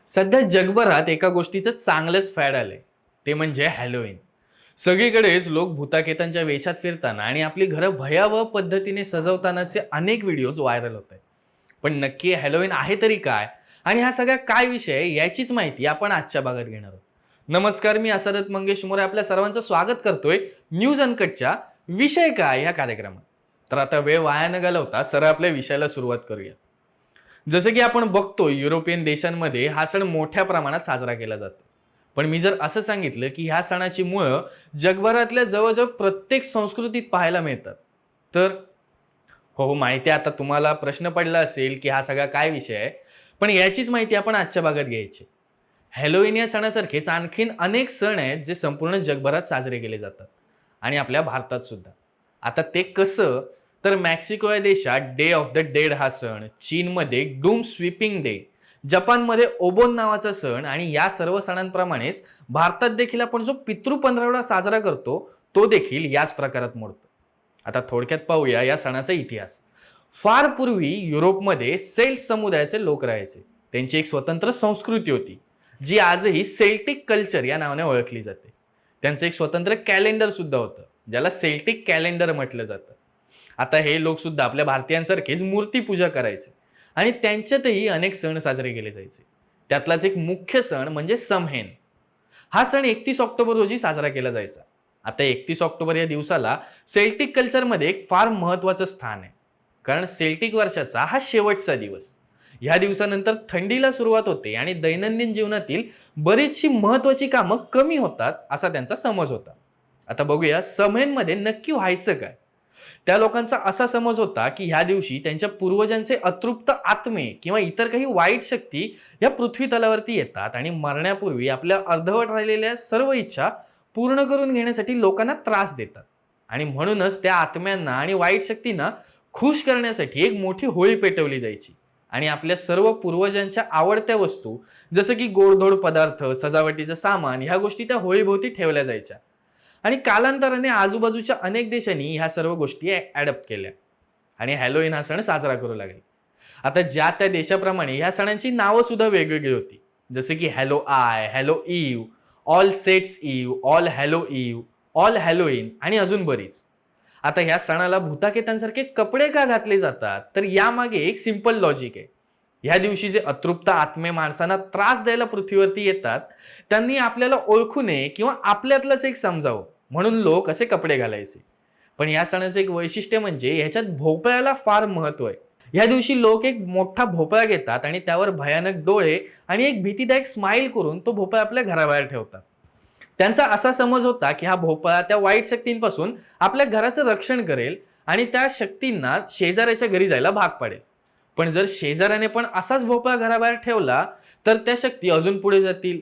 सध्या जगभरात एका गोष्टीचं चांगलंच फॅड आलंय, ते म्हणजे हॅलोवीन. सगळीकडेच लोक भूताकेतांच्या वेशात फिरताना आणि आपली घरं भयावह पद्धतीने सजवतानाचे अनेक व्हिडिओज व्हायरल होत आहेत. पण नक्की हॅलोवीन आहे तरी काय, आणि हा सगळा काय विषय आहे, याचीच माहिती आपण आजच्या भागात घेणार आहोत. नमस्कार, मी असरत मंगेश मोरे आपल्या सर्वांचं स्वागत करतोय न्यूज अनकटच्या विषय काय या कार्यक्रमात. तर आता वेळ वाया न घालवता सरळ आपल्या विषयाला सुरुवात करूया. जसं की आपण बघतो युरोपियन देशांमध्ये हा सण मोठ्या प्रमाणात साजरा केला जातो. पण मी जर असं सांगितलं की ह्या सणाची मुळं जगभरातल्या जवळजवळ प्रत्येक संस्कृतीत पाहायला मिळतात, तर हो, माहिती आहे, आता तुम्हाला प्रश्न पडला असेल की हा सगळा काय विषय आहे. पण याचीच माहिती आपण आजच्या भागात घ्यायची. हॅलोवीन या सणासारखेच आणखीन अनेक सण आहेत जे संपूर्ण जगभरात साजरे केले जातात आणि आपल्या भारतात सुद्धा. आता ते कसं, तर मेक्सिको या देशात डे ऑफ द डेड हा सण, चीनमध्ये डूम स्वीपिंग डे, जपानमध्ये ओबोन नावाचा सण, आणि या सर्व सणांप्रमाणेच भारतात देखील आपण जो पितृ पंधरवडा साजरा करतो तो देखील याच प्रकारात मोडतो. आता थोडक्यात पाहूया या सणाचा इतिहास. फार पूर्वी युरोपमध्ये सेल्ट समुदायाचे लोक राहायचे. त्यांची एक स्वतंत्र संस्कृती होती, जी आजही सेल्टिक कल्चर या नावाने ओळखली जाते. त्यांचं एक स्वतंत्र कॅलेंडर सुद्धा होतं, ज्याला सेल्टिक कॅलेंडर म्हटलं जातं. आता हे लोक सुद्धा आपल्या भारतीयांसारखेच मूर्ती पूजा करायचे आणि त्यांच्यातही अनेक सण साजरे केले जायचे. त्यातलाच एक मुख्य सण म्हणजे समहेन. हा सण 31 ऑक्टोबर रोजी साजरा केला जायचा. आता 31 ऑक्टोबर या दिवसाला सेल्टिक कल्चरमध्ये एक फार महत्वाचं स्थान आहे, कारण सेल्टिक वर्षाचा हा शेवटचा दिवस. ह्या दिवसानंतर थंडीला सुरुवात होते आणि दैनंदिन जीवनातील बरीचशी महत्वाची कामं कमी होतात असा त्यांचा समज होता. आता बघूया समेनमध्ये नक्की व्हायचं काय. त्या लोकांचा असा समज होता की ह्या दिवशी त्यांच्या पूर्वजांचे अतृप्त आत्मे किंवा इतर काही वाईट शक्ती या पृथ्वी तलावरती येतात आणि मरण्यापूर्वी आपल्या अर्धवट राहिलेल्या सर्व इच्छा पूर्ण करून घेण्यासाठी लोकांना त्रास देतात. आणि म्हणूनच त्या आत्म्यांना आणि वाईट शक्तींना खुश करण्यासाठी एक मोठी होळी पेटवली जायची आणि आपल्या सर्व पूर्वजांच्या आवडत्या वस्तू, जसं की गोडधोड पदार्थ, सजावटीचं सामान, ह्या गोष्टी त्या होळीभोवती ठेवल्या जायच्या. आणि कालांतराने आजूबाजूच्या अनेक देशांनी ह्या सर्व गोष्टी ॲडॉप्ट केल्या आणि हॅलोवीन हा सण साजरा करू लागले. आता ज्या त्या देशाप्रमाणे ह्या सणांची नावं सुद्धा वेगवेगळी होती. जसे की हॅलो आय, हॅलो इव, ऑल सेट्स इव, ऑल हॅलो इव, ऑल हॅलोईन आणि अजून बरीच. आता ह्या सणाला भूताकेतांसारखे कपडे का घातले जातात, तर यामागे एक सिंपल लॉजिक आहे. ह्या दिवशी जे अतृप्त आत्मे माणसांना त्रास द्यायला पृथ्वीवरती येतात, त्यांनी आपल्याला ओळखू नये किंवा आपल्यातलंच एक समजावं, म्हणून लोक असे कपडे घालायचे. पण या सणाचं एक वैशिष्ट्य म्हणजे ह्याच्यात भोपळ्याला फार महत्व आहे. या दिवशी लोक एक मोठा भोपळा घेतात आणि त्यावर भयानक डोळे आणि एक भीतीदायक स्माइल करून तो भोपळा आपल्या घराबाहेर ठेवतात. त्यांचा असा समज होता की हा भोपळा त्या वाईट शक्तींपासून आपल्या घराचं रक्षण करेल आणि त्या शक्तींना शेजाऱ्याच्या घरी जायला भाग पाडेल. पण जर शेजाऱ्याने पण असाच भोपळा घराबाहेर ठेवला तर त्या शक्ती अजून पुढे जातील.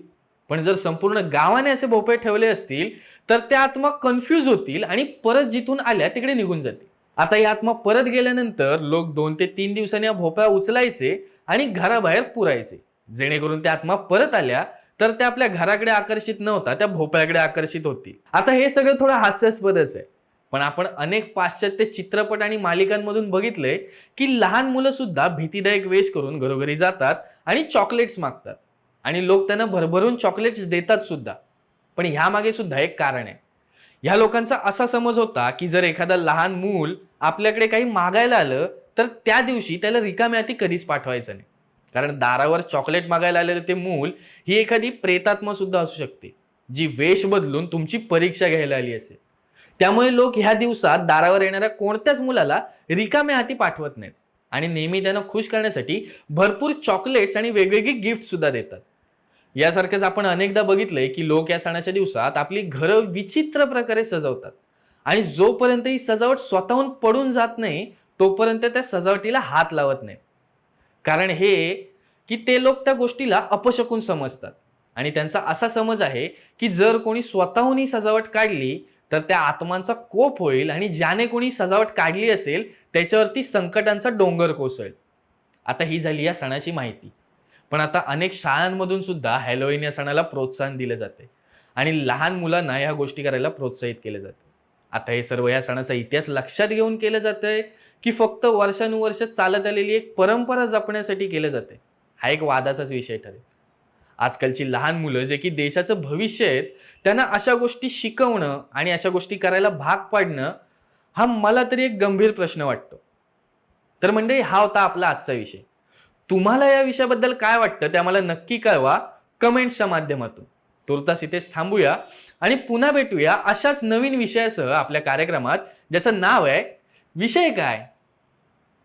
पण जर संपूर्ण गावाने असे भोपळे ठेवले असतील तर त्या आत्मा कन्फ्यूज होतील आणि परत जिथून आल्या तिकडे निघून जातील. आता या आत्मा परत गेल्यानंतर लोक 2 ते 3 दिवसांनी हा भोपळा उचलायचे आणि घराबाहेर पुरायचे, जेणेकरून त्या आत्मा परत आल्या तर त्या आपल्या घराकडे आकर्षित न होता त्या भोपळ्याकडे आकर्षित होतील. आता हे सगळं थोडं हास्यास्पदच आहे, पण आपण अनेक पाश्चात्य चित्रपट आणि मालिकांमधून बघितलंय की लहान मुलं सुद्धा भीतीदायक वेश करून घरोघरी जातात आणि चॉकलेट्स मागतात आणि लोक त्यांना भरभरून चॉकलेट्स देतात सुद्धा. पण ह्यामागे सुद्धा एक कारण आहे. ह्या लोकांचा असा समज होता की जर एखादा लहान मूल आपल्याकडे काही मागायला आलं तर त्या दिवशी त्याला रिकाम्या हाती कधीच पाठवायचं नाही, कारण दारावर चॉकलेट मागायला आलेलं ते मूल ही एखादी प्रेतात्मा सुद्धा असू शकते, जी वेश बदलून तुमची परीक्षा घ्यायला आली असेल. त्यामुळे लोक ह्या दिवसात दारावर येणाऱ्या कोणत्याच मुलाला रिकाम्या हाती पाठवत नाहीत आणि नेहमी त्यांना खुश करण्यासाठी भरपूर चॉकलेट्स आणि वेगवेगळी गिफ्ट सुद्धा देतात. यासारखंच आपण अनेकदा बघितलंय की लोक या सणाच्या दिवसात आपली घरं विचित्र प्रकारे सजवतात आणि जोपर्यंत ही सजावट स्वतःहून पडून जात नाही तोपर्यंत त्या सजावटीला हात लावत नाही. कारण हे की ते लोक त्या गोष्टीला अपशकुन समजतात आणि त्यांचा असा समज आहे की जर कोणी स्वतःहून ही सजावट काढली तर त्या आत्मांचा कोप होईल आणि ज्याने कोणी सजावट काढली असेल त्याच्यावरती संकटांचा डोंगर कोसळेल. आता ही झाली या सणाची माहिती. पण आता अनेक शाळांमधून सुद्धा हॅलोवीन या सणाला प्रोत्साहन दिले जाते आणि लहान मुलांना ह्या गोष्टी करायला प्रोत्साहित केले जाते. आता हे सर्व या सणाचा इतिहास लक्षात घेऊन केलं जातंय की फक्त वर्षानुवर्ष चालत आलेली एक परंपरा जपण्यासाठी केलं जाते, हा एक वादाचाच विषय ठरेल. आजकालची लहान मुलं जे की देशाचं भविष्य आहेत, त्यांना अशा गोष्टी शिकवणं आणि अशा गोष्टी करायला भाग पाडणं, हा मला तरी एक गंभीर प्रश्न वाटतो. तर मंडळी, हा होता आपला आजचा विषय. तुम्हाला या विषयाबद्दल काय वाटतं ते आम्हाला नक्की कळवा कमेंट्सच्या माध्यमातून. तुर्तास इथेच थांबूया आणि पुन्हा भेटूया अशाच नवीन विषयासह आपल्या कार्यक्रमात, ज्याचं नाव आहे विषय काय.